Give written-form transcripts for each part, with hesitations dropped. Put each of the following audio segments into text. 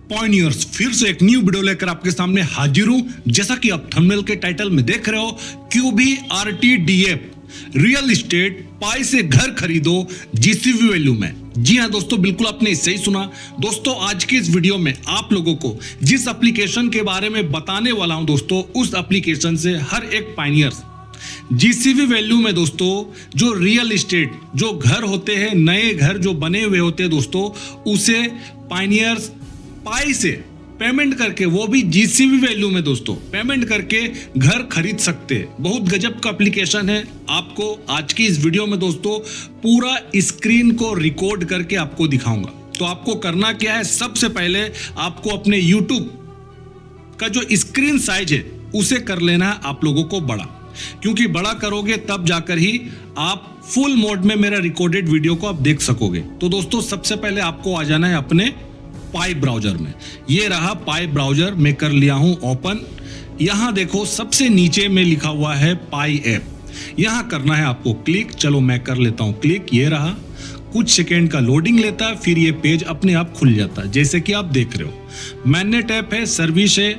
पॉइनियर्स फिर से एक न्यू वीडियो लेकर आपके सामने हाजिर हूं। जैसा कि आप थंबनेल के टाइटल में देख रहे हो, QBRTDF रियल इस्टेट पाई से घर खरीदो GCV वैल्यू में। जी हां दोस्तों, बिल्कुल आपने सही सुना। दोस्तों आज की इस वीडियो में आप लोगों को जिस एप्लीकेशन के बारे में बताने वाला हूं दोस्तों, उस एप्लीकेशन से हर एक पाइनियर्स GCV वैल्यू में दोस्तों जो रियल इस्टेट जो घर होते हैं, नए घर जो बने हुए होते हैं दोस्तों, उसे पाइनियर्स पाई से पेमेंट करके, वो भी GCV वैल्यू में दोस्तों पेमेंट करके घर खरीद सकते हैं। बहुत गजब का एप्लीकेशन है। आपको आज की इस वीडियो में दोस्तों पूरा स्क्रीन को रिकॉर्ड करके आपको दिखाऊंगा। तो आपको करना क्या है, सबसे पहले आपको अपने YouTube का जो स्क्रीन साइज है उसे कर लेना है आप लोगों को बड़ा, क्योंकि बड़ा करोगे तब जाकर ही आप फुल मोड में मेरा रिकॉर्डेड वीडियो को आप देख सकोगे। तो दोस्तों सबसे पहले आपको आ जाना है अपने पाई ब्राउजर में। ये रहा पाई ब्राउजर, मैं कर लिया हूं ओपन। यहां देखो सबसे नीचे में लिखा हुआ है पाई ऐप, यहां करना है आपको क्लिक। चलो मैं कर लेता हूं क्लिक। ये रहा, कुछ सेकेंड का लोडिंग लेता है, फिर ये पेज अपने आप खुल जाता है जैसे कि आप देख रहे हो। मैननेट ऐप है, सर्विस है,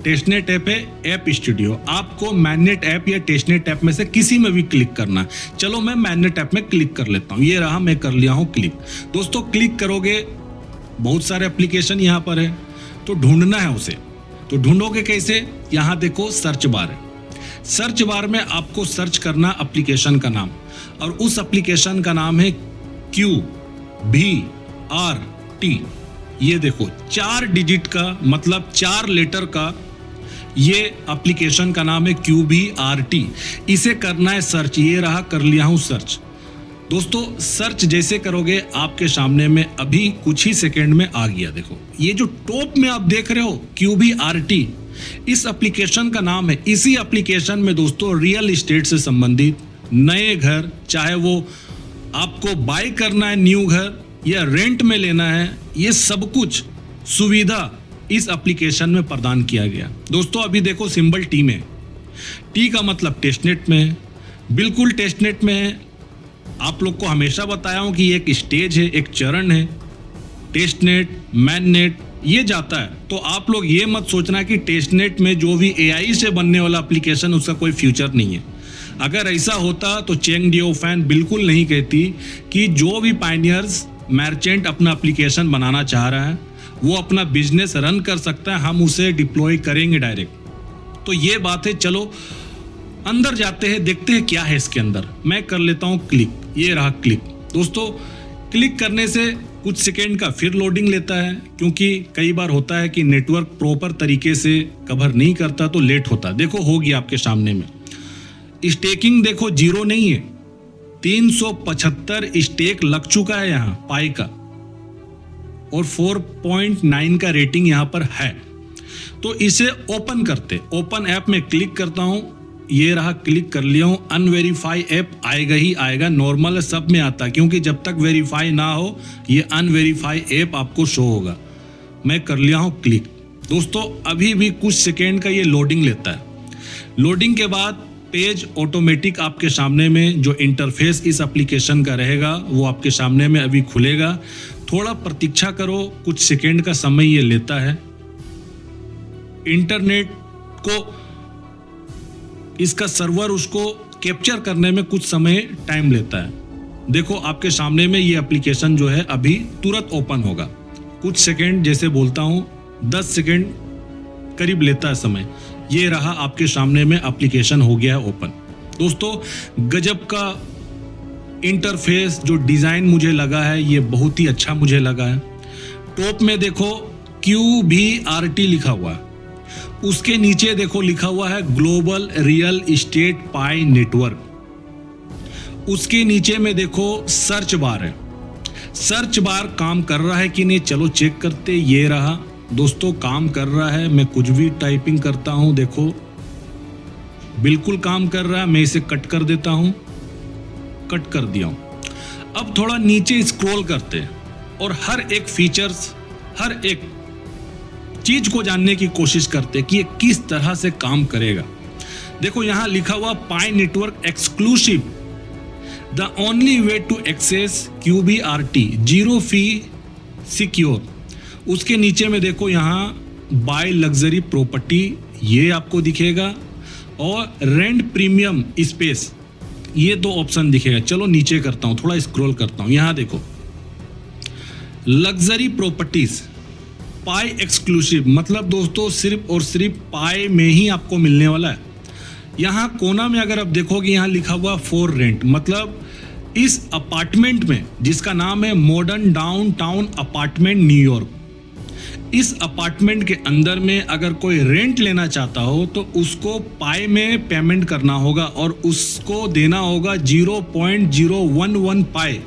टेस्टनेट ऐप है, ऐप स्टूडियो। आपको मैननेट ऐप या टेस्टनेट ऐप में से किसी में भी क्लिक करना है। चलो मैं मैननेट ऐप में क्लिक कर लेता हूं। ये रहा, मैं कर लिया हूं क्लिक। दोस्तों क्लिक करोगे, बहुत सारे एप्लीकेशन यहाँ पर है, तो ढूंढना है उसे। तो ढूंढोगे कैसे, यहाँ देखो सर्च बार है। सर्च बार में आपको सर्च करना एप्लीकेशन का नाम, और उस एप्लीकेशन का नाम है QBRT। ये देखो 4 डिजिट का, मतलब 4 लेटर का ये एप्लीकेशन का नाम है QBRT। इसे करना है सर्च। ये रहा, कर लिया हूं सर्च। दोस्तों सर्च जैसे करोगे आपके सामने में अभी कुछ ही सेकंड में आ गया। देखो ये जो टॉप में आप देख रहे हो QBRT, इस एप्लीकेशन का नाम है। इसी एप्लीकेशन में दोस्तों रियल एस्टेट से संबंधित नए घर, चाहे वो आपको बाय करना है न्यू घर या रेंट में लेना है, ये सब कुछ सुविधा इस एप्लीकेशन में प्रदान किया गया। दोस्तों अभी देखो सिंबल T में, T का मतलब टेस्टनेट में है, बिल्कुल टेस्टनेट में है। आप लोग को हमेशा बताया हूं कि एक स्टेज है, एक चरण है, टेस्टनेट, मैननेट, ये जाता है। तो आप लोग ये मत सोचना कि टेस्टनेट में जो भी AI से बनने वाला एप्लीकेशन उसका कोई फ्यूचर नहीं है। अगर ऐसा होता तो चेंग डिओफैन बिल्कुल नहीं कहती कि जो भी पाइनियर्स मर्चेंट अपना एप्लीकेशन बनाना चाह रहा है वो अपना बिजनेस रन कर सकता है, हम उसे डिप्लॉय करेंगे डायरेक्ट। तो ये बात है। चलो अंदर जाते हैं, देखते हैं क्या है इसके अंदर। मैं कर लेता हूं क्लिक। ये रहा क्लिक। दोस्तों क्लिक करने से कुछ सेकेंड का फिर लोडिंग लेता है, क्योंकि कई बार होता है कि नेटवर्क प्रॉपर तरीके से कवर नहीं करता तो लेट होता है। देखो हो गया आपके सामने में। स्टेकिंग देखो 0 नहीं है, 375 स्टेक लग चुका है यहाँ पाई का, और 4.9 का रेटिंग यहाँ पर है। तो इसे ओपन करते, ओपन ऐप में क्लिक करता हूं। ये रहा, क्लिक कर लिया हूं। अनवेरीफाई ऐप आएगा ही आएगा, नॉर्मल सब में आता है, क्योंकि जब तक वेरीफाई ना हो ये अनवेरीफाई ऐप आपको शो होगा। मैं कर लिया हूं क्लिक। दोस्तों अभी भी कुछ सेकेंड का ये लोडिंग लेता है। लोडिंग के बाद पेज ऑटोमेटिक आपके सामने में जो इंटरफेस इस एप्लीकेशन का रहेगा वो आपके सामने में अभी खुलेगा। थोड़ा प्रतीक्षा करो, कुछ सेकेंड का समय ये लेता है। इंटरनेट को, इसका सर्वर उसको कैप्चर करने में कुछ समय टाइम लेता है। देखो आपके सामने में ये एप्लीकेशन जो है अभी तुरंत ओपन होगा। कुछ सेकंड, जैसे बोलता हूं 10 सेकंड करीब लेता है समय। ये रहा, आपके सामने में एप्लीकेशन हो गया है ओपन। दोस्तों गजब का इंटरफेस, जो डिजाइन मुझे लगा है ये बहुत ही अच्छा मुझे लगा है। टॉप में देखो QBRT लिखा हुआ है, उसके नीचे देखो लिखा हुआ है ग्लोबल रियल एस्टेट पाई नेटवर्क। उसके नीचे में देखो सर्च बार है। सर्च बार काम कर रहा है कि नहीं, चलो चेक करते। ये रहा दोस्तों, काम कर रहा है। मैं कुछ भी टाइपिंग करता हूं, देखो बिल्कुल काम कर रहा है। मैं इसे कट कर देता हूं, कट कर दिया हूं। अब थोड़ा नीचे स्क्रॉल करते हैं और हर एक फीचर्स, हर एक चीज को जानने की कोशिश करते कि ये किस तरह से काम करेगा। देखो यहां लिखा हुआ Pi network exclusive, the only way to access QBRT, zero fee secure. उसके नीचे में देखो यहाँ बाय लग्जरी प्रॉपर्टी ये आपको दिखेगा, और रेंट प्रीमियम स्पेस ये दो ऑप्शन दिखेगा। चलो नीचे करता हूँ, थोड़ा स्क्रॉल करता हूँ। यहाँ देखो लग्जरी प्रॉपर्टीज पाई एक्सक्लूसिव, मतलब दोस्तों सिर्फ और सिर्फ पाई में ही आपको मिलने वाला है। यहाँ कोना में अगर आप देखोगे यहाँ लिखा हुआ फॉर रेंट, मतलब इस अपार्टमेंट में जिसका नाम है मॉडर्न डाउनटाउन अपार्टमेंट न्यूयॉर्क, इस अपार्टमेंट के अंदर में अगर कोई रेंट लेना चाहता हो तो उसको पाई में पेमेंट करना होगा और उसको देना होगा 0.011 पाई।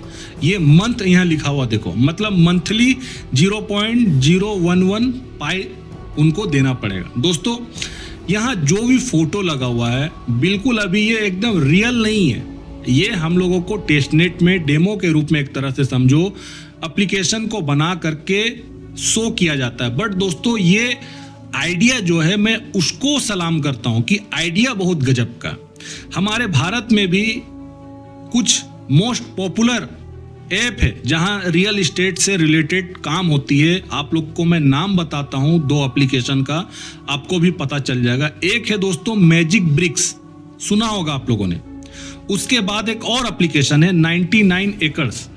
ये मंथ यहाँ लिखा हुआ देखो, मतलब मंथली 0.011 पाई उनको देना पड़ेगा। दोस्तों यहाँ जो भी फोटो लगा हुआ है बिल्कुल अभी ये एकदम रियल नहीं है, ये हम लोगों को टेस्टनेट में डेमो के रूप में एक तरह से समझो एप्लीकेशन को बना करके शो किया जाता है। बट दोस्तों ये आइडिया जो है मैं उसको सलाम करता हूं कि आइडिया बहुत गजब का। हमारे भारत में भी कुछ मोस्ट पॉपुलर ऐप है जहां रियल एस्टेट से रिलेटेड काम होती है। आप लोग को मैं नाम बताता हूं, दो एप्लीकेशन का, आपको भी पता चल जाएगा। एक है दोस्तों मैजिक ब्रिक्स, सुना होगा आप लोगों ने। उसके बाद एक और एप्लीकेशन है 99 एकर्स,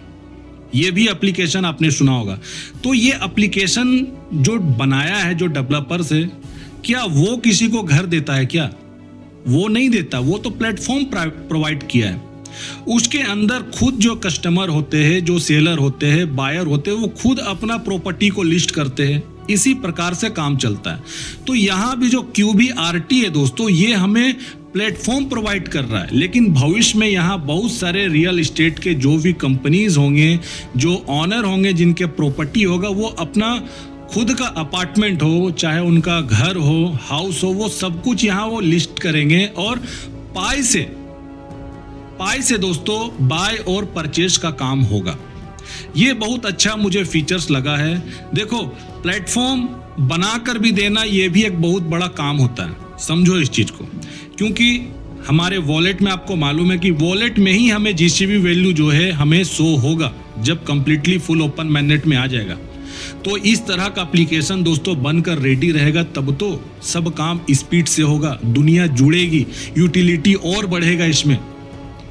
ये भी एप्लीकेशन आपने सुना होगा। तो ये एप्लीकेशन जो बनाया है, जो डेवलपर्स है, क्या वो किसी को घर देता है क्या? वो नहीं देता, वो तो प्लेटफॉर्म प्रोवाइड किया है। उसके अंदर खुद जो कस्टमर होते हैं, जो सेलर होते हैं, बायर होते हैं, वो खुद अपना प्रॉपर्टी को लिस्ट करते हैं। इसी प्रकार से काम चलता है। तो यहाँ भी जो QBRT है दोस्तों, ये हमें प्लेटफॉर्म प्रोवाइड कर रहा है, लेकिन भविष्य में यहाँ बहुत सारे रियल एस्टेट के जो भी कंपनीज होंगे, जो ऑनर होंगे, जिनके प्रॉपर्टी होगा, वो अपना खुद का अपार्टमेंट हो, चाहे उनका घर हो, हाउस हो, वो सब कुछ यहाँ वो लिस्ट करेंगे और पाई से दोस्तों बाय और परचेज का काम होगा। ये बहुत अच्छा मुझे फीचर्स लगा है। देखो प्लेटफॉर्म बनाकर भी देना ये भी एक बहुत बड़ा काम होता है, समझो इस चीज को, क्योंकि हमारे वॉलेट में आपको मालूम है कि वॉलेट में ही हमें जीसीबी वैल्यू जो है हमें शो होगा जब कंप्लीटली फुल ओपन मैनेट में आ जाएगा। तो इस तरह का एप्लीकेशन दोस्तों बनकर रेडी रहेगा, तब तो सब काम स्पीड से होगा, दुनिया जुड़ेगी, यूटिलिटी और बढ़ेगा इसमें।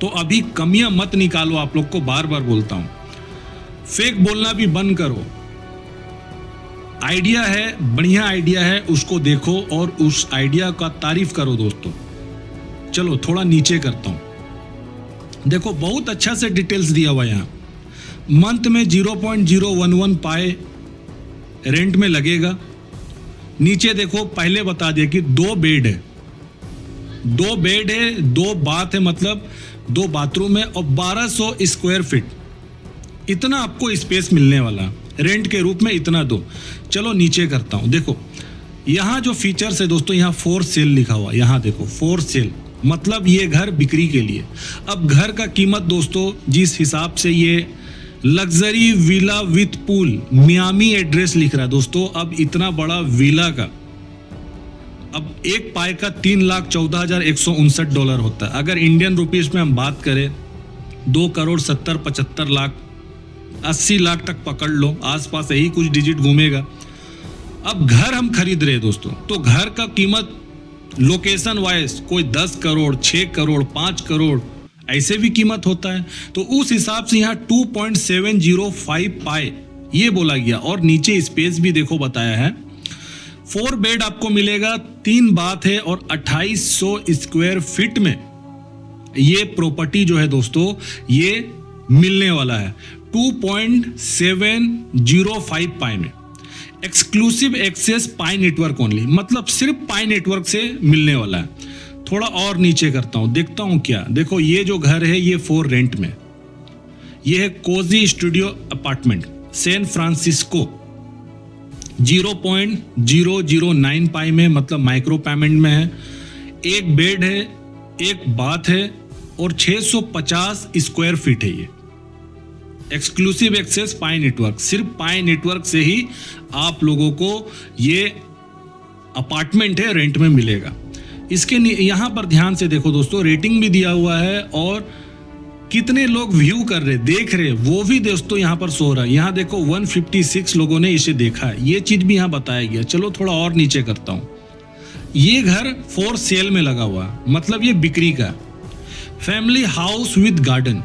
तो अभी कमियां मत निकालो, आप लोग को बार बार बोलता हूं, फेक बोलना भी बंद करो। आइडिया है, बढ़िया आइडिया है, उसको देखो और उस आइडिया का तारीफ करो दोस्तों। चलो थोड़ा नीचे करता हूं, देखो बहुत अच्छा से डिटेल्स दिया हुआ यहां। मंथ में 0.011 पाए रेंट में लगेगा। नीचे देखो पहले बता दिया कि 2 बेड है, 2 बाथ है, मतलब 2 बाथरूम है और 1200 स्क्वायर फीट, इतना आपको स्पेस मिलने वाला रेंट के रूप में, इतना दो। चलो नीचे करता हूं, देखो यहां जो फीचर्स है दोस्तों, यहां फॉर सेल लिखा हुआ, यहां देखो फॉर सेल, मतलब ये घर बिक्री के लिए। अब घर का कीमत दोस्तों जिस हिसाब से ये luxury villa with pool Miami address लिख रहा है दोस्तों, अब इतना बड़ा विला का अब एक पाए का $3,14,159 होता है। अगर इंडियन रुपीस में हम बात करें 2,70,75 लाख, 80 लाख तक पकड़ लो, आसपास यही कुछ डिजिट घूमेगा। अब घर हम खरीद रहे हैं दोस्तों, तो घर का कीमत लोकेशन वाइज कोई 10 करोड़, 6 करोड़, 5 करोड़ ऐसे भी कीमत होता है। तो उस हिसाब से यहाँ 2.705 पाए ये बोला गया। और नीचे स्पेस भी देखो बताया है, 4 बेड आपको मिलेगा, 3 बाथ है और 2800 स्क्वायर फीट में ये प्रॉपर्टी जो है दोस्तों ये मिलने वाला है 2.705 पाई में। एक्सक्लूसिव एक्सेस पाई नेटवर्क ओनली, मतलब सिर्फ पाई नेटवर्क से मिलने वाला है। थोड़ा और नीचे करता हूं, देखता हूं क्या। देखो ये जो घर है ये फॉर रेंट में, ये है cozy studio apartment San Francisco, 0.009 पाई में, मतलब माइक्रो पेमेंट में है। 1 बेड है, 1 बाथ है और 650 स्क्वायर फीट है। ये एक्सक्लूसिव एक्सेस पाई नेटवर्क, सिर्फ पाई नेटवर्क से ही आप लोगों को ये अपार्टमेंट है रेंट में मिलेगा। इसके यहाँ पर ध्यान से देखो दोस्तों, रेटिंग भी दिया हुआ है और कितने लोग व्यू कर रहे, देख रहे, वो भी दोस्तों यहाँ पर शो रहा है। यहाँ देखो 156 लोगों ने इसे देखा है, ये चीज भी यहाँ बताया गया। चलो थोड़ा और नीचे करता हूँ। ये घर फॉर सेल में लगा हुआ है, मतलब ये बिक्री का। फैमिली हाउस विद गार्डन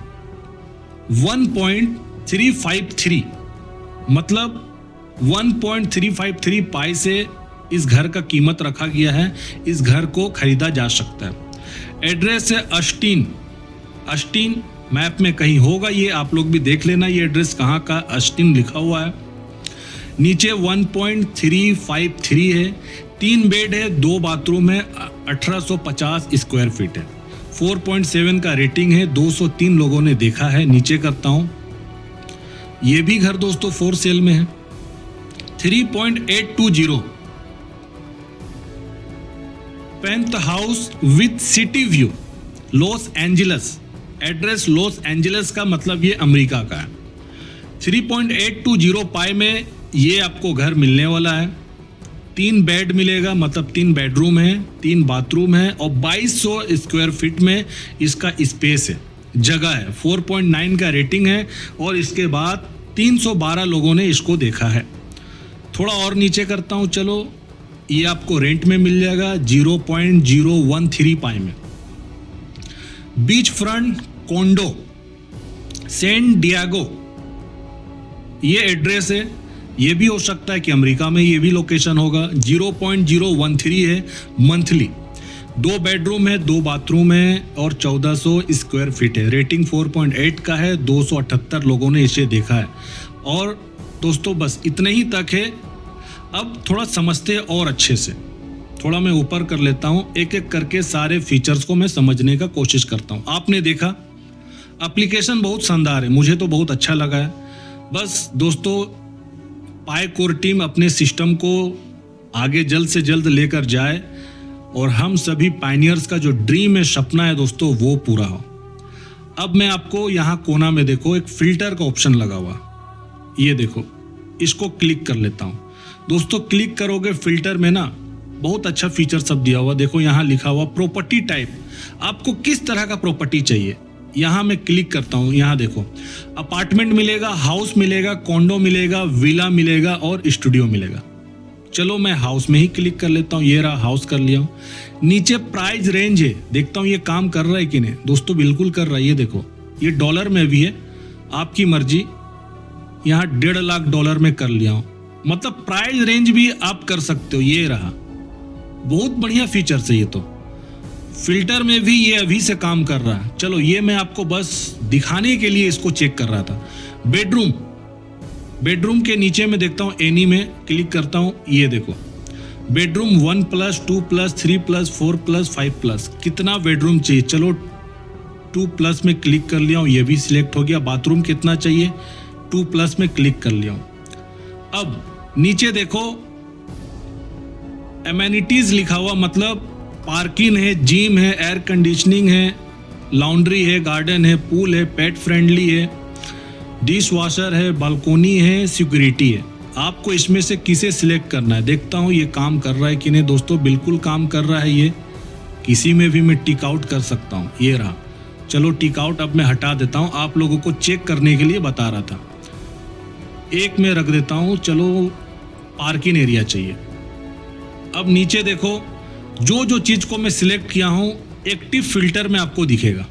1.353, मतलब 1.353 पाई से इस घर का कीमत रखा गया है। इस घर को खरीदा जा सकता है। एड्रेस है अस्टिन मैप में कहीं होगा, ये आप लोग भी देख लेना ये एड्रेस कहाँ का, अस्टिन लिखा हुआ है। नीचे 1.353 है, 3 बेड है, 2 बाथरूम है, 1850 स्क्वायर फीट है, 4.7 का रेटिंग है, 203 लोगों ने देखा है। नीचे करता हूं, ये भी घर दोस्तों फॉर सेल में है। 3.820 penthouse with city view, Los Angeles. Address Los Angeles का, मतलब ये अमेरिका का है। 3.820 पाई में ये आपको घर मिलने वाला है। 3 बेड मिलेगा, मतलब 3 बेडरूम है, 3 बाथरूम है और 2200 स्क्वायर फीट में इसका स्पेस है, जगह है। 4.9 का रेटिंग है और इसके बाद 312 लोगों ने इसको देखा है। थोड़ा और नीचे करता हूँ, चलो ये आपको रेंट में मिल जाएगा 0.013 पाई में। बीच फ्रंट कोंडो सैन डिएगो, ये एड्रेस है। ये भी हो सकता है कि अमेरिका में ये भी लोकेशन होगा। 0.013 है मंथली। 2 बेडरूम है, 2 बाथरूम है और 1400 स्क्वायर फीट है। रेटिंग 4.8 का है, 278 लोगों ने इसे देखा है। और दोस्तों बस इतने ही तक है। अब थोड़ा समझते हैं और अच्छे से, थोड़ा मैं ऊपर कर लेता हूँ, एक एक करके सारे फीचर्स को मैं समझने का कोशिश करता हूँ। आपने देखा एप्लीकेशन बहुत शानदार है, मुझे तो बहुत अच्छा लगा है। बस दोस्तों पाई कोर टीम अपने सिस्टम को आगे जल्द से जल्द लेकर जाए और हम सभी पायनियर्स का जो ड्रीम है, सपना है दोस्तों, वो पूरा हो। अब मैं आपको यहाँ कोना में देखो एक फिल्टर का ऑप्शन लगा हुआ, ये देखो, इसको क्लिक कर लेता हूँ। दोस्तों क्लिक करोगे फिल्टर में ना, बहुत अच्छा फीचर सब दिया हुआ। देखो यहाँ लिखा हुआ प्रॉपर्टी टाइप, आपको किस तरह का प्रॉपर्टी चाहिए। यहाँ मैं क्लिक करता हूँ, यहाँ देखो अपार्टमेंट मिलेगा, हाउस मिलेगा, कॉन्डो मिलेगा, विला मिलेगा और स्टूडियो मिलेगा। चलो मैं हाउस में ही क्लिक कर लेता हूँ। ये रहा, हाउस कर लिया हूँ। नीचे प्राइस रेंज है, देखता हूँ ये काम कर रहा है कि नहीं। दोस्तों बिल्कुल कर रहा है, ये देखो, ये डॉलर में भी है, आपकी मर्जी। यहाँ $1.5 लाख में कर लिया हूँ, मतलब प्राइस रेंज भी आप कर सकते हो। ये रहा, बहुत बढ़िया फीचर है ये। तो फिल्टर में भी ये अभी से काम कर रहा है। चलो ये मैं आपको बस दिखाने के लिए इसको चेक कर रहा था। बेडरूम के नीचे में देखता हूँ, एनी में क्लिक करता हूँ। ये देखो बेडरूम 1+, 2+, 3+, 4+, 5+, कितना बेडरूम चाहिए। चलो 2+ में क्लिक कर लिया हूँ, ये भी सिलेक्ट हो गया। बाथरूम कितना चाहिए, 2+ में क्लिक कर लिया हूँ। अब नीचे देखो एमेनिटीज लिखा हुआ, मतलब पार्किंग है, जिम है, एयर कंडीशनिंग है, लॉन्ड्री है, गार्डन है, पूल है, पेट फ्रेंडली है, डिश वॉशर है, बालकोनी है, सिक्योरिटी है। आपको इसमें से किसे सिलेक्ट करना है। देखता हूँ ये काम कर रहा है कि नहीं। दोस्तों बिल्कुल काम कर रहा है ये, किसी में भी मैं टिक आउट कर सकता हूँ। ये रहा, चलो टिक आउट अब मैं हटा देता हूँ, आप लोगों को चेक करने के लिए बता रहा था। एक में रख देता हूँ, चलो पार्किंग एरिया चाहिए। अब नीचे देखो जो चीज को मैं सिलेक्ट किया हूं एक्टिव फिल्टर में आपको दिखेगा।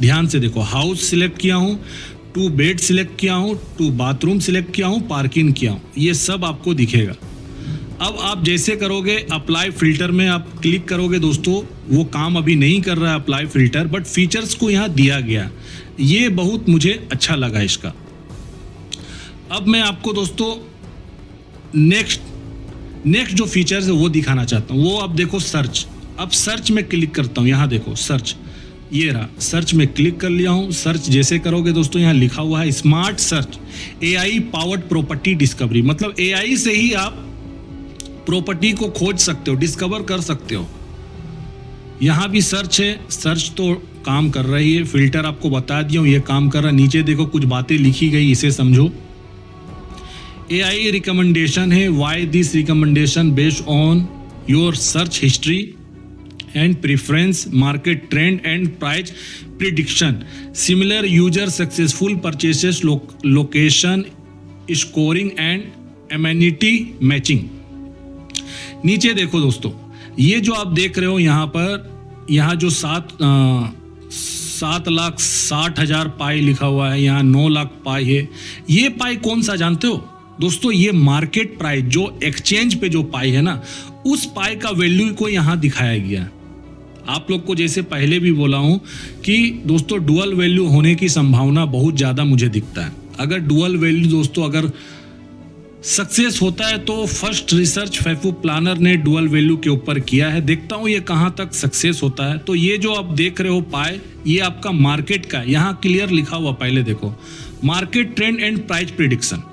ध्यान से देखो, हाउस सिलेक्ट किया हूं, 2 बेड सिलेक्ट किया हूं, 2 बाथरूम सिलेक्ट किया हूं, पार्किंग किया हूं, ये सब आपको दिखेगा। अब आप जैसे करोगे अप्लाई फिल्टर में आप क्लिक करोगे दोस्तों, वो काम अभी नहीं कर रहा है अप्लाई फिल्टर, बट फीचर्स को यहाँ दिया गया, ये बहुत मुझे अच्छा लगा इसका। अब मैं आपको दोस्तों नेक्स्ट जो फीचर्स है वो दिखाना चाहता हूँ। वो अब देखो सर्च, अब सर्च में क्लिक करता हूँ। यहाँ देखो सर्च, ये रहा, सर्च में क्लिक कर लिया हूँ। सर्च जैसे करोगे दोस्तों, यहाँ लिखा हुआ है smart search AI powered property discovery, मतलब AI से ही आप प्रॉपर्टी को खोज सकते हो, डिस्कवर कर सकते हो। यहाँ भी सर्च है, सर्च तो काम कर रही है। फिल्टर आपको बता दिया हूँ, ये काम कर रहा है। नीचे देखो कुछ बातें लिखी गई, इसे समझो। AI रिकमेंडेशन है, why this recommendation based on your search history and preference, market trend and price prediction, similar user successful purchases, location scoring and amenity matching. नीचे देखो दोस्तों, ये जो आप देख रहे हो यहाँ पर, यहाँ जो 7,60,000 पाई लिखा हुआ है, यहाँ 9 लाख पाई है। ये पाई कौन सा जानते हो दोस्तों? ये मार्केट प्राइस जो एक्सचेंज पे जो पाई है ना, उस पाई का वैल्यू को यहाँ दिखाया गया है। आप लोग को जैसे पहले भी बोला हूँ कि दोस्तों डुअल वैल्यू होने की संभावना बहुत ज़्यादा मुझे दिखता है। अगर डुअल वैल्यू दोस्तों अगर सक्सेस होता है तो फर्स्ट रिसर्च फैफू प्लानर ने डुअल वैल्यू के ऊपर किया है। देखता हूँ ये कहाँ तक सक्सेस होता है। तो ये जो आप देख रहे हो पाए, ये आपका मार्केट का, यहाँ क्लियर लिखा हुआ, पहले देखो market trend and price prediction,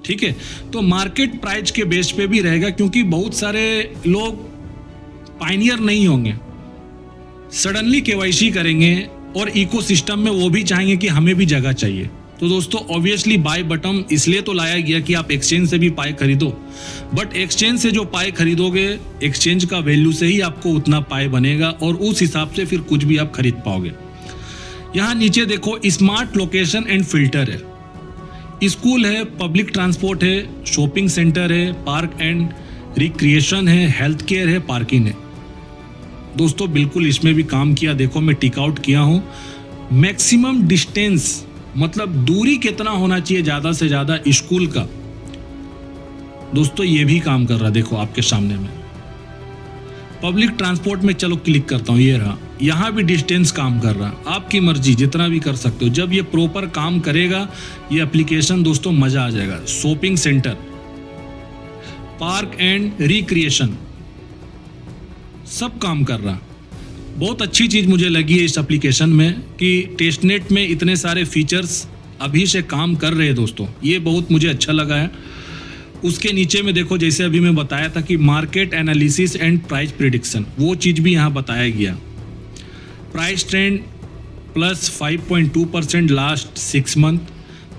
ठीक है। तो मार्केट प्राइस के बेस पे भी रहेगा, क्योंकि बहुत सारे लोग पायनियर नहीं होंगे, सडनली केवाईसी करेंगे और इकोसिस्टम में वो भी चाहेंगे कि हमें भी जगह चाहिए। तो दोस्तों ऑब्वियसली बाय बटन इसलिए तो लाया गया कि आप एक्सचेंज से भी पाई खरीदो, बट एक्सचेंज से जो पाई खरीदोगे, एक्सचेंज का वैल्यू से ही आपको उतना पाई बनेगा और उस हिसाब से फिर कुछ भी आप खरीद पाओगे। यहाँ नीचे देखो स्मार्ट लोकेशन एंड फिल्टर है, स्कूल है, पब्लिक ट्रांसपोर्ट है, शॉपिंग सेंटर है, पार्क एंड रिक्रिएशन है, हेल्थ केयर है, पार्किंग है। दोस्तों बिल्कुल इसमें भी काम किया, देखो मैं टिक आउट किया हूँ। मैक्सिमम डिस्टेंस मतलब दूरी कितना होना चाहिए ज़्यादा से ज़्यादा स्कूल का, दोस्तों ये भी काम कर रहा, देखो आपके सामने में। पब्लिक ट्रांसपोर्ट में चलो क्लिक करता हूँ, ये रहा, यहाँ भी डिस्टेंस काम कर रहा। आपकी मर्जी, जितना भी कर सकते हो। जब ये प्रॉपर काम करेगा ये एप्लीकेशन दोस्तों, मज़ा आ जाएगा। Shopping centre, park and recreation, सब काम कर रहा। बहुत अच्छी चीज़ मुझे लगी है इस एप्लीकेशन में कि टेस्टनेट में इतने सारे फीचर्स अभी से काम कर रहे हैं दोस्तों, ये बहुत मुझे अच्छा लगा है। उसके नीचे में देखो, जैसे अभी मैं बताया था कि market analysis and price prediction, वो चीज़ भी यहाँ बताया गया। Price trend plus 5.2% last 6 month,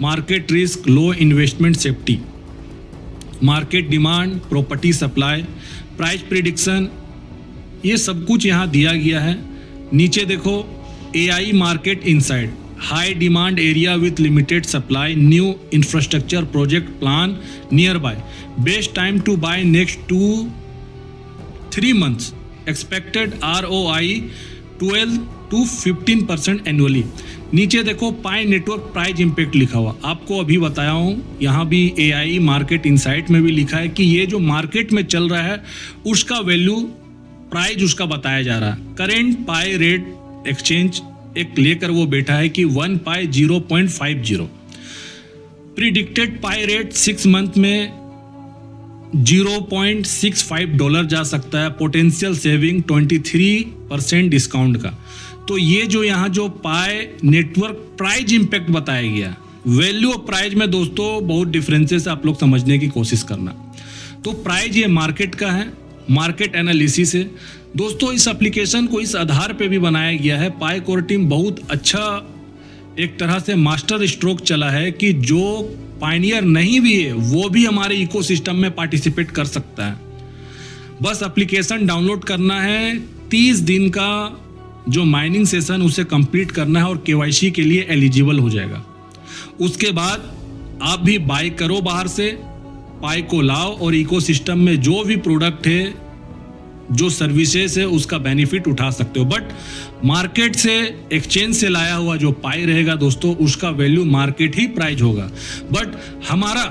market risk, low investment safety, market demand, property supply, price prediction, ये सब कुछ यहाँ दिया गया है। नीचे देखो AI market inside, high demand area with limited supply, new infrastructure project plan nearby, best time to buy next 2-3 months, expected ROI 12 to 15% annually. नीचे देखो पाई नेटवर्क प्राइस इम्पैक्ट लिखा हुआ, आपको अभी बताया हूँ। यहाँ भी AI मार्केट इनसाइट में भी लिखा है कि ये जो मार्केट में चल रहा है उसका वैल्यू, प्राइस उसका बताया जा रहा है। करेंट पाई रेट एक्सचेंज एक लेकर वो बैठा है कि 1 पाई 0.50, प्रिडिक्टेड पाई रेट 6 मंथ में $0.65 जा सकता है, पोटेंशियल सेविंग 23% डिस्काउंट का। तो ये जो यहाँ जो पाई नेटवर्क प्राइस इंपैक्ट बताया गया, वैल्यू ऑफ प्राइस में दोस्तों बहुत डिफरेंसेस आप लोग समझने की कोशिश करना। तो प्राइस ये मार्केट का है, मार्केट एनालिसिस है दोस्तों। इस एप्लीकेशन को इस आधार पे भी बनाया गया है। पाई कोर टीम बहुत अच्छा एक तरह से मास्टर स्ट्रोक चला है कि जो पायनियर नहीं भी है वो भी हमारे इकोसिस्टम में पार्टिसिपेट कर सकता है। बस एप्लीकेशन डाउनलोड करना है, 30 दिन का जो माइनिंग सेशन उसे कंप्लीट करना है और KYC के लिए एलिजिबल हो जाएगा। उसके बाद आप भी बाय करो बाहर से, पाई को लाओ और इकोसिस्टम में जो भी प्रोडक्ट है, जो सर्विसेज है, उसका बेनिफिट उठा सकते हो। बट मार्केट से, एक्सचेंज से लाया हुआ जो पाई रहेगा दोस्तों, उसका वैल्यू मार्केट ही प्राइस होगा। बट हमारा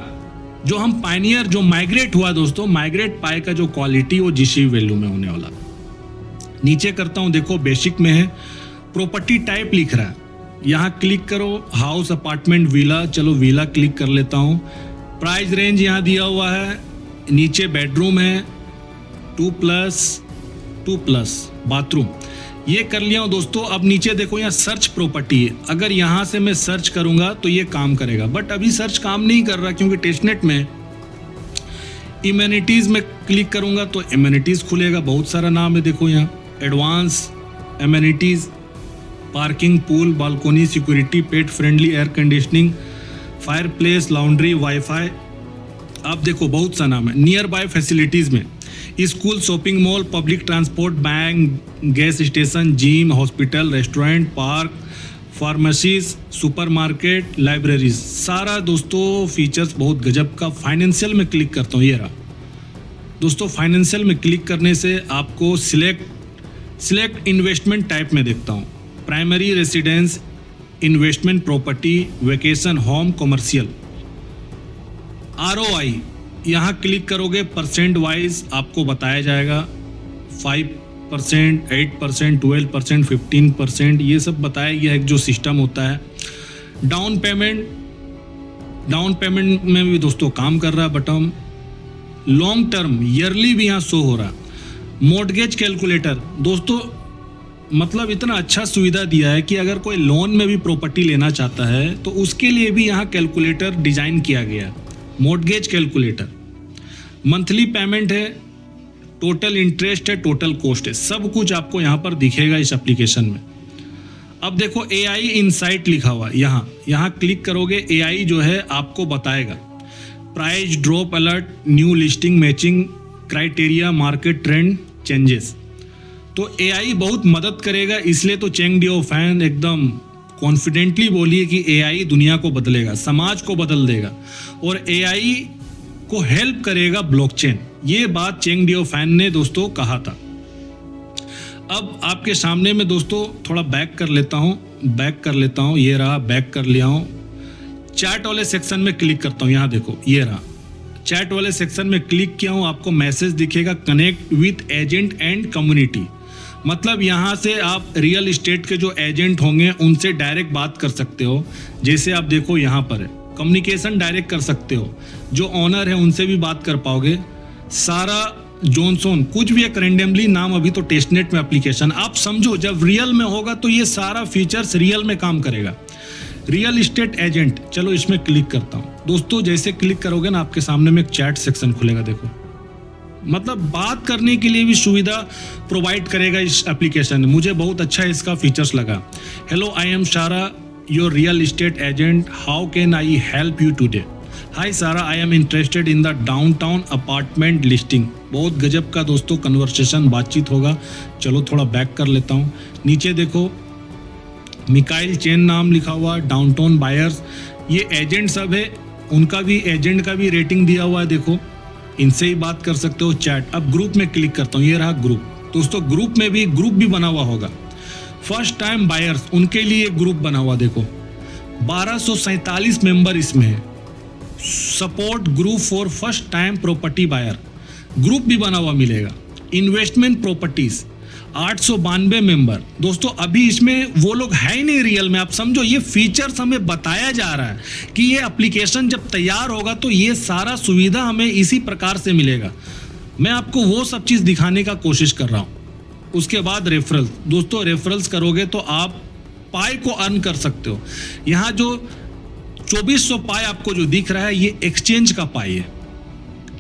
जो हम पायनियर जो माइग्रेट हुआ दोस्तों, माइग्रेट पाई का जो क्वालिटी वो GC वैल्यू में होने वाला। नीचे करता हूं, देखो बेसिक में है, प्रॉपर्टी टाइप लिख रहा है, यहाँ क्लिक करो, हाउस, अपार्टमेंट, विला, चलो विला क्लिक कर लेता हूँ। प्राइस रेंज यहाँ दिया हुआ है, नीचे बेडरूम है, 2+2+ बाथरूम, ये कर लिया हूँ दोस्तों। अब नीचे देखो यहाँ सर्च प्रॉपर्टी है, अगर यहाँ से मैं सर्च करूँगा तो ये काम करेगा, बट अभी सर्च काम नहीं कर रहा क्योंकि टेस्टनेट में। इम्यूनिटीज़ में क्लिक करूँगा तो इम्यूनिटीज़ खुलेगा, बहुत सारा नाम है देखो यहाँ, advance amenities, parking, pool, balcony, security, pet friendly, air conditioning, fire place, laundry, wifi, आप देखो बहुत सा नाम है। नियर बाय फैसिलिटीज़ में school, shopping mall, public transport, bank, gas station, gym, hospital, restaurant, park, pharmacies, supermarket, libraries, सारा दोस्तों features बहुत गजब का। फाइनेंशियल में क्लिक करता हूँ, ये रहा दोस्तों। फाइनेंशियल में क्लिक करने से आपको सिलेक्ट इन्वेस्टमेंट टाइप में देखता हूँ, primary residence, investment property, vacation home, commercial. ROI यहाँ क्लिक करोगे, परसेंट वाइज आपको बताया जाएगा, 5%, 8%, 12%, 15%, ये सब बताया गया है जो सिस्टम होता है। डाउन पेमेंट में भी दोस्तों काम कर रहा है बटन। लॉन्ग टर्म ईयरली भी यहाँ शो हो रहा। मॉर्टगेज कैलकुलेटर दोस्तों, मतलब इतना अच्छा सुविधा दिया है कि अगर कोई लोन में भी प्रॉपर्टी लेना चाहता है तो उसके लिए भी यहाँ कैलकुलेटर डिजाइन किया गया है। मॉर्टगेज कैलकुलेटर, मंथली पेमेंट है, टोटल इंटरेस्ट है, टोटल कॉस्ट है, सब कुछ आपको यहाँ पर दिखेगा इस एप्लीकेशन में। अब देखो AI इनसाइट लिखा हुआ, यहाँ क्लिक करोगे, AI जो है आपको बताएगा price drop alert, new listing, matching criteria, market trend changes. तो AI बहुत मदद करेगा, इसलिए तो चेंग डिओ फैन एकदम कॉन्फिडेंटली बोलिए कि AI दुनिया को बदलेगा, समाज को बदल देगा और AI को हेल्प करेगा ब्लॉकचेन। ये बात चेंग डिओ फैन ने दोस्तों कहा था। अब आपके सामने में दोस्तों थोड़ा बैक कर लेता हूँ, ये रहा, बैक कर लिया हूँ। चैट वाले सेक्शन में क्लिक करता हूँ, यहाँ देखो ये रहा, चैट वाले सेक्शन में क्लिक किया हूँ, आपको मैसेज दिखेगा, connect with agent and community. मतलब यहाँ से आप रियल इस्टेट के जो एजेंट होंगे उनसे डायरेक्ट बात कर सकते हो। जैसे आप देखो यहाँ पर है, कम्युनिकेशन डायरेक्ट कर सकते हो, जो ऑनर है उनसे भी बात कर पाओगे। सारा जॉनसन, कुछ भी एक रेंडमली नाम, अभी तो टेस्टनेट में एप्लीकेशन, आप समझो जब रियल में होगा तो ये सारा फीचर्स रियल में काम करेगा। रियल इस्टेट एजेंट, चलो इसमें क्लिक करता हूँ दोस्तों। जैसे क्लिक करोगे ना, आपके सामने में एक चैट सेक्शन खुलेगा, देखो मतलब बात करने के लिए भी सुविधा प्रोवाइड करेगा इस एप्लीकेशन में। मुझे बहुत अच्छा इसका फीचर्स लगा। Hello, I am Sara, your real estate agent, how can I help you today? Hi Sara, I am interested in the downtown apartment listing. बहुत गजब का दोस्तों कन्वर्सेशन, बातचीत होगा। चलो थोड़ा बैक कर लेता हूँ। नीचे देखो मिकाइल चेन नाम लिखा हुआ, डाउनटाउन बायर्स, ये एजेंट सब है, उनका भी, एजेंट का भी रेटिंग दिया हुआ है, देखो इनसे ही बात कर सकते हो। चैट, अब ग्रुप में क्लिक करता हूँ, ये रहा ग्रुप दोस्तों। ग्रुप में भी ग्रुप भी बना हुआ होगा, फर्स्ट टाइम बायर्स, उनके लिए ग्रुप बना हुआ, देखो 1247 मेंबर इसमें है। Support group for first time property buyer, group भी बना हुआ मिलेगा। इन्वेस्टमेंट प्रॉपर्टीज 892 मेंबर दोस्तों। अभी इसमें वो लोग है ही नहीं रियल में, आप समझो ये फीचर्स हमें बताया जा रहा है कि ये एप्लीकेशन जब तैयार होगा तो ये सारा सुविधा हमें इसी प्रकार से मिलेगा। मैं आपको वो सब चीज़ दिखाने का कोशिश कर रहा हूँ। उसके बाद रेफरल दोस्तों, रेफरल्स करोगे तो आप पाई को अर्न कर सकते हो। यहाँ जो 2400 पाई आपको जो दिख रहा है, ये एक्सचेंज का पाई है।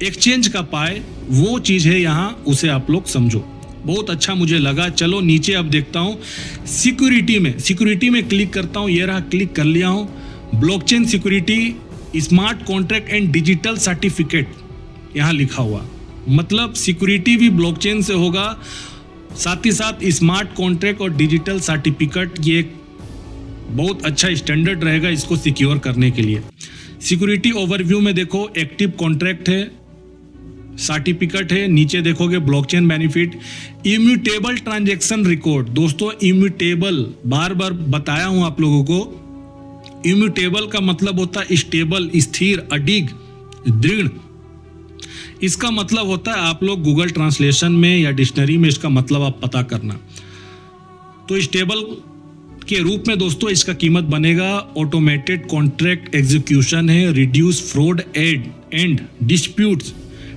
एक्सचेंज का पाई वो चीज़ है यहाँ, उसे आप लोग समझो। बहुत अच्छा मुझे लगा। चलो नीचे अब देखता हूँ सिक्योरिटी में क्लिक करता हूँ, ये रहा, क्लिक कर लिया हूँ। Blockchain security, smart contract and digital certificate यहाँ लिखा हुआ, मतलब सिक्योरिटी भी ब्लॉकचेन से होगा, साथ ही साथ स्मार्ट कॉन्ट्रैक्ट और डिजिटल सर्टिफिकेट, ये एक बहुत अच्छा स्टैंडर्ड रहेगा इसको सिक्योर करने के लिए। सिक्योरिटी ओवरव्यू में देखो एक्टिव कॉन्ट्रैक्ट है, सर्टिफिकेट है, नीचे देखोगे blockchain benefit, immutable transaction record दोस्तों। इम्यूटेबल बार बार बताया हूं आप लोगों को, इम्यूटेबल का मतलब होता है स्टेबल, स्थिर, अडिग, दृढ़। इसका मतलब होता है, आप लोग गूगल ट्रांसलेशन में या डिक्शनरी में इसका मतलब आप पता करना। तो स्टेबल के रूप में दोस्तों इसका कीमत बनेगा। ऑटोमेटेड कॉन्ट्रैक्ट एग्जीक्यूशन है, reduce fraud and disputes,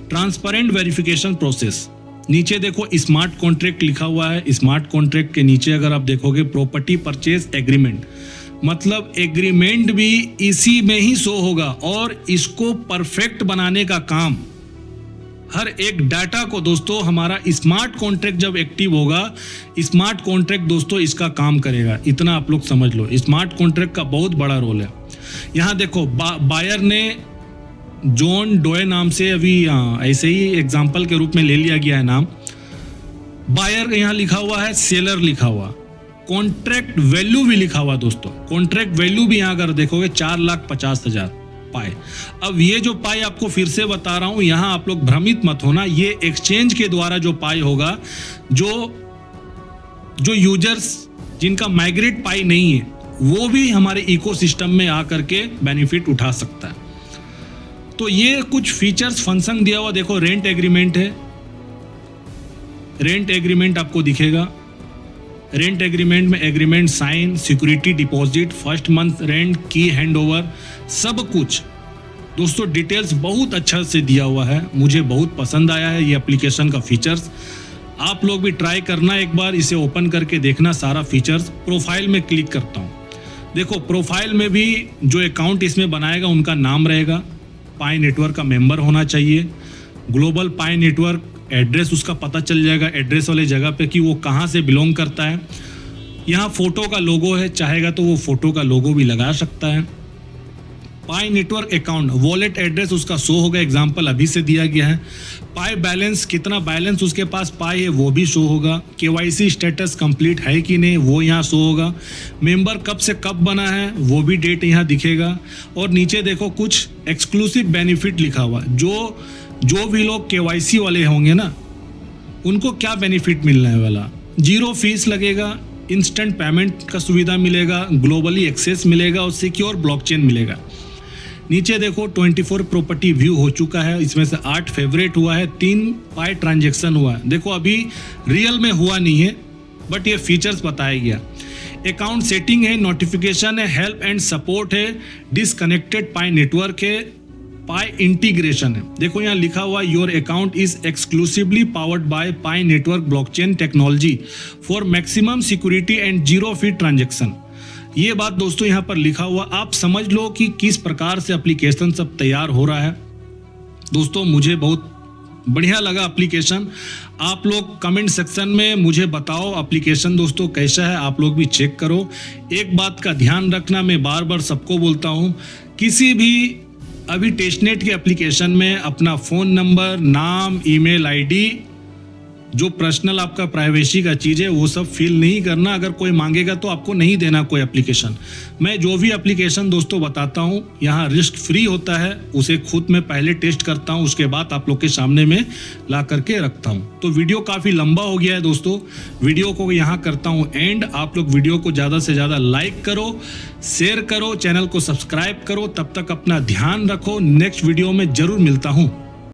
transparent verification process. नीचे देखो स्मार्ट कॉन्ट्रैक्ट लिखा हुआ है। स्मार्ट कॉन्ट्रैक्ट के नीचे अगर आप देखोगे प्रॉपर्टी परचेज एग्रीमेंट, मतलब एग्रीमेंट भी इसी में ही शो होगा। और इसको परफेक्ट बनाने का काम, हर एक डाटा को दोस्तों, हमारा स्मार्ट कॉन्ट्रैक्ट जब एक्टिव होगा, स्मार्ट कॉन्ट्रैक्ट दोस्तों इसका काम करेगा। इतना आप लोग समझ लो, स्मार्ट कॉन्ट्रैक्ट का बहुत बड़ा रोल है। यहाँ देखो बायर ने जॉन डोए नाम से अभी ऐसे ही एग्जाम्पल के रूप में ले लिया गया है नाम। बायर यहाँ लिखा हुआ है, सेलर लिखा हुआ, कॉन्ट्रैक्ट वैल्यू भी लिखा हुआ दोस्तों। कॉन्ट्रैक्ट वैल्यू भी यहाँ अगर देखोगे 4,50,000 पाए। अब ये जो पाई आपको फिर से बता रहा हूँ, यहाँ आप लोग भ्रमित मत होना, ये एक्सचेंज के द्वारा जो पाई होगा, जो यूजर्स जिनका माइग्रेट पाई नहीं है वो भी हमारे इकोसिस्टम में आकर के बेनिफिट उठा सकता है। तो ये कुछ फीचर्स फंक्शन दिया हुआ, देखो रेंट एग्रीमेंट है, रेंट एग्रीमेंट आपको दिखेगा। रेंट एग्रीमेंट में agreement sign, security deposit, first month rent, key handover, सब कुछ दोस्तों डिटेल्स बहुत अच्छा से दिया हुआ है। मुझे बहुत पसंद आया है ये एप्लीकेशन का फीचर्स। आप लोग भी ट्राई करना, एक बार इसे ओपन करके देखना सारा फीचर्स। प्रोफाइल में क्लिक करता हूँ, देखो प्रोफाइल में भी जो अकाउंट इसमें बनाएगा उनका नाम रहेगा, पाई नेटवर्क का मेंबर होना चाहिए, ग्लोबल पाई नेटवर्क एड्रेस उसका पता चल जाएगा एड्रेस वाले जगह पे कि वो कहाँ से बिलोंग करता है। यहाँ फोटो का लोगो है, चाहेगा तो वो फोटो का लोगो भी लगा सकता है। पाई नेटवर्क अकाउंट वॉलेट एड्रेस उसका शो होगा, एग्जांपल अभी से दिया गया है। पाई बैलेंस, कितना बैलेंस उसके पास पाई है वो भी शो होगा। केवाईसी स्टेटस कंप्लीट है कि नहीं वो यहाँ शो होगा। मेंबर कब से कब बना है वो भी डेट यहाँ दिखेगा। और नीचे देखो कुछ एक्सक्लूसिव बेनिफिट लिखा हुआ, जो भी लोग केवाईसी वाले होंगे ना उनको क्या बेनिफिट मिलने वाला। 0 फीस लगेगा, इंस्टेंट पेमेंट का सुविधा मिलेगा, ग्लोबली एक्सेस मिलेगा और सिक्योर ब्लॉकचेन मिलेगा। नीचे देखो 24 प्रॉपर्टी व्यू हो चुका है, इसमें से 8 फेवरेट हुआ है, 3 पाई ट्रांजेक्शन हुआ है। देखो अभी रियल में हुआ नहीं है बट ये फीचर्स बताया गया। अकाउंट सेटिंग है, नोटिफिकेशन है, हेल्प एंड सपोर्ट है, डिसकनेक्टेड पाई नेटवर्क है, पाई इंटीग्रेशन है। देखो यहाँ लिखा हुआ your account is exclusively powered by pi network blockchain technology for maximum security and 0 fee transaction. ये बात दोस्तों यहाँ पर लिखा हुआ, आप समझ लो कि किस प्रकार से एप्लीकेशन सब तैयार हो रहा है। दोस्तों मुझे बहुत बढ़िया लगा एप्लीकेशन। आप लोग कमेंट सेक्शन में मुझे बताओ एप्लीकेशन दोस्तों कैसा है, आप लोग भी चेक करो। एक बात का ध्यान रखना, मैं बार बार सबको बोलता हूँ, किसी भी अभी टेस्टनेट के एप्लीकेशन में अपना फ़ोन नंबर, नाम, ईमेल आईडी, जो पर्सनल आपका प्राइवेसी का चीज़ है वो सब फिल नहीं करना। अगर कोई मांगेगा तो आपको नहीं देना कोई एप्लीकेशन। मैं जो भी एप्लीकेशन दोस्तों बताता हूँ यहाँ रिस्क फ्री होता है, उसे खुद मैं पहले टेस्ट करता हूँ, उसके बाद आप लोग के सामने में ला करके रखता हूँ। तो वीडियो काफ़ी लंबा हो गया है दोस्तों, वीडियो को यहाँ करता हूँ एंड। आप लोग वीडियो को ज़्यादा से ज़्यादा लाइक करो, शेयर करो, चैनल को सब्सक्राइब करो। तब तक अपना ध्यान रखो, नेक्स्ट वीडियो में ज़रूर मिलता हूँ।